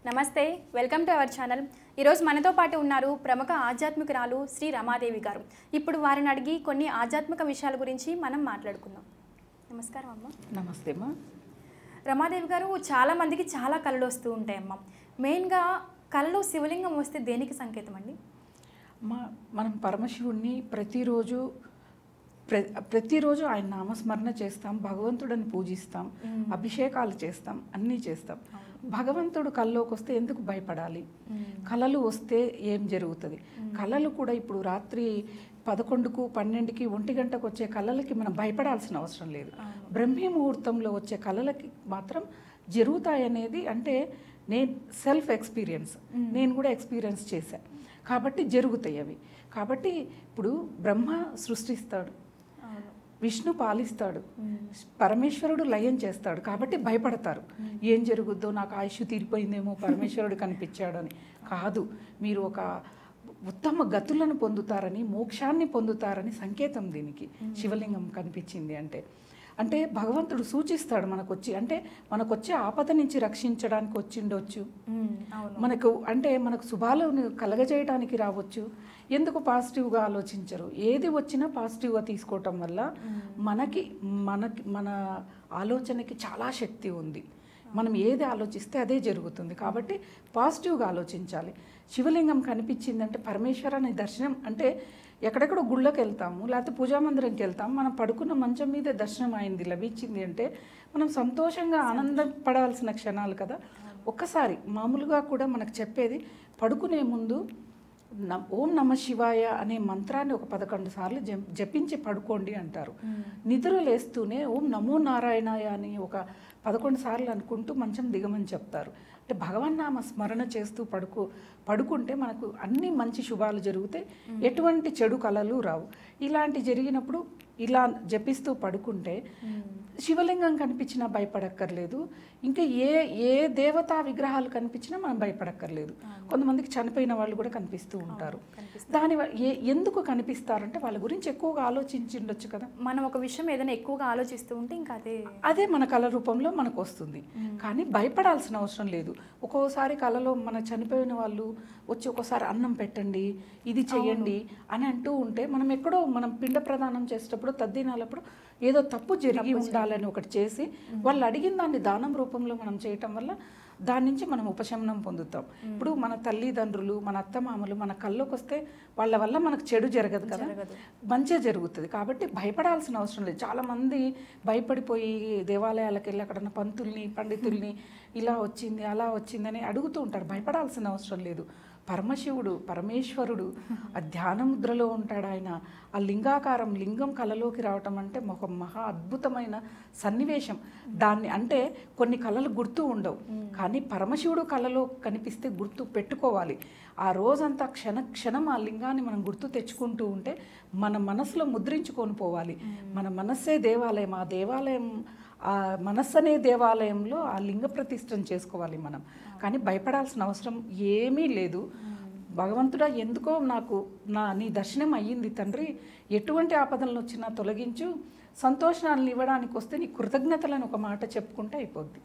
నమస్తే, welcome to our channel. ఈరోజు మనతో పాటు ఉన్నారు ప్రముఖ ఆధ్యాత్మికురాలు శ్రీ రమాదేవి గారు. ఇప్పుడు వారిని అడిగి కొన్ని ఆధ్యాత్మిక విషయాల గురించి మనం మాట్లాడుకుందాం. నమస్కారం అమ్మ. నమస్తే అమ్మా. రమాదేవి గారు, చాలా మందికి చాలా కళలు వస్తూ ఉంటాయమ్మ. మెయిన్గా కళలో శివలింగం వస్తే దేనికి సంకేతం అండి? మనం పరమశివుణ్ణి ప్రతిరోజు ఆయన నామస్మరణ చేస్తాం, భగవంతుడిని పూజిస్తాం, అభిషేకాలు చేస్తాం, అన్నీ చేస్తాం. భగవంతుడు కల్లోకి వస్తే ఎందుకు భయపడాలి? కళలు వస్తే ఏం జరుగుతుంది? కళలు కూడా ఇప్పుడు రాత్రి 11కు 12కి 1 గంటకు వచ్చే కళలకి మనం భయపడాల్సిన అవసరం లేదు. బ్రహ్మీ ముహూర్తంలో వచ్చే కళలకి మాత్రం జరుగుతాయనేది అంటే నేను సెల్ఫ్ ఎక్స్పీరియన్స్, నేను కూడా ఎక్స్పీరియన్స్ చేశాను కాబట్టి జరుగుతాయి అవి. కాబట్టి ఇప్పుడు బ్రహ్మ సృష్టిస్తాడు, విష్ణు పాలిస్తాడు, పరమేశ్వరుడు లయం చేస్తాడు కాబట్టి భయపడతారు. ఏం జరుగుద్దో, నాకు ఆయుష్ తీరిపోయిందేమో, పరమేశ్వరుడు కనిపించాడు అని కాదు. మీరు ఒక ఉత్తమ గతులను పొందుతారని, మోక్షాన్ని పొందుతారని సంకేతం దీనికి. శివలింగం కనిపించింది అంటే భగవంతుడు సూచిస్తాడు మనకొచ్చి, అంటే మనకొచ్చే ఆపద నుంచి రక్షించడానికి వచ్చిండొచ్చు, మనకు శుభాలను కలగజేయడానికి రావచ్చు. ఎందుకు పాజిటివ్గా ఆలోచించరు? ఏది వచ్చినా పాజిటివ్గా తీసుకోవటం వల్ల మన ఆలోచనకి చాలా శక్తి ఉంది. మనం ఏది ఆలోచిస్తే అదే జరుగుతుంది. కాబట్టి పాజిటివ్గా ఆలోచించాలి. శివలింగం కనిపించిందంటే పరమేశ్వరుని దర్శనం అంటే ఎక్కడెక్కడో గుళ్ళకి వెళ్తాము, లేకపోతే పూజామందిరంకి వెళ్తాము, మనం పడుకున్న మంచం మీదే దర్శనం అయింది, లభించింది అంటే మనం సంతోషంగా ఆనందపడాల్సిన క్షణాలు కదా. ఒక్కసారి మామూలుగా కూడా మనకు చెప్పేది, పడుకునే ముందు ఓం నమ శివాయ అనే మంత్రాన్ని ఒక 11 సార్లు జపించి పడుకోండి అంటారు. నిద్ర లేస్తూనే ఓం నమో నారాయణాయ అని ఒక 11 సార్లు అనుకుంటూ మంచం దిగమని చెప్తారు. అంటే భగవన్నామ స్మరణ చేస్తూ పడుకుంటే మనకు అన్ని మంచి శుభాలు జరుగుతాయి, ఎటువంటి చెడు కళలు రావు. ఇలాంటి జరిగినప్పుడు ఇలా జపిస్తూ పడుకుంటే శివలింగం కనిపించినా భయపడక్కర్లేదు, ఇంకా ఏ దేవతా విగ్రహాలు కనిపించినా మనం భయపడక్కర్లేదు. కొంతమందికి చనిపోయిన వాళ్ళు కూడా కనిపిస్తూ ఉంటారు. ఎందుకు కనిపిస్తారంటే వాళ్ళ గురించి ఎక్కువగా ఆలోచించిండొచ్చు కదా. మనం ఒక విషయం ఏదైనా ఎక్కువగా ఆలోచిస్తూ ఉంటే ఇంకా అదే మన కళ రూపంలో మనకు వస్తుంది. కానీ భయపడాల్సిన అవసరం లేదు. ఒక్కోసారి కళలో మన చనిపోయిన వాళ్ళు వచ్చి ఒక్కోసారి అన్నం పెట్టండి, ఇది చెయ్యండి అని అంటూ ఉంటే మనం పిండ ప్రదానం చేసేటప్పుడు, తద్దినాలప్పుడు ఏదో తప్పు జరిగి ఉండాలని ఒకటి చేసి వాళ్ళు అడిగిన దాన్ని దానం రూపంలో మనం చేయటం వల్ల దాని నుంచి మనం ఉపశమనం పొందుతాం. ఇప్పుడు మన తల్లిదండ్రులు, మన అత్తమామలు మన కళ్ళలోకి వస్తే వాళ్ళ వల్ల మనకు చెడు జరగదు కదా, మంచిగా జరుగుతుంది. కాబట్టి భయపడాల్సిన అవసరం లేదు. చాలామంది భయపడిపోయి దేవాలయాలకు వెళ్ళి అక్కడ పంతుల్ని, పండితుల్ని ఇలా వచ్చింది అలా వచ్చిందని అడుగుతూ ఉంటారు. భయపడాల్సిన అవసరం లేదు. పరమశివుడు, పరమేశ్వరుడు ఆ ధ్యాన ముద్రలో ఉంటాడు. ఆయన ఆ లింగాకారం, లింగం కళలోకి రావటం అంటే ఒక మహా అద్భుతమైన సన్నివేశం. దాన్ని అంటే కొన్ని కళలు గుర్తు ఉండవు, కానీ పరమశివుడు కళలో కనిపిస్తే గుర్తు పెట్టుకోవాలి. ఆ రోజంతా క్షణం ఆ లింగాన్ని మనం గుర్తు తెచ్చుకుంటూ ఉంటే మన మనసులో ముద్రించుకొని పోవాలి. మన మనస్సే దేవాలయం, ఆ దేవాలయం, ఆ మనస్సు అనే దేవాలయంలో ఆ లింగ ప్రతిష్టం చేసుకోవాలి మనం. కానీ భయపడాల్సిన అవసరం ఏమీ లేదు. భగవంతుడా, ఎందుకో నీ దర్శనం అయ్యింది తండ్రి, ఎటువంటి ఆపదలను వచ్చినా తొలగించు, సంతోషాలను ఇవ్వడానికి వస్తే నీ కృతజ్ఞతలను ఒక మాట చెప్పుకుంటే అయిపోద్ది.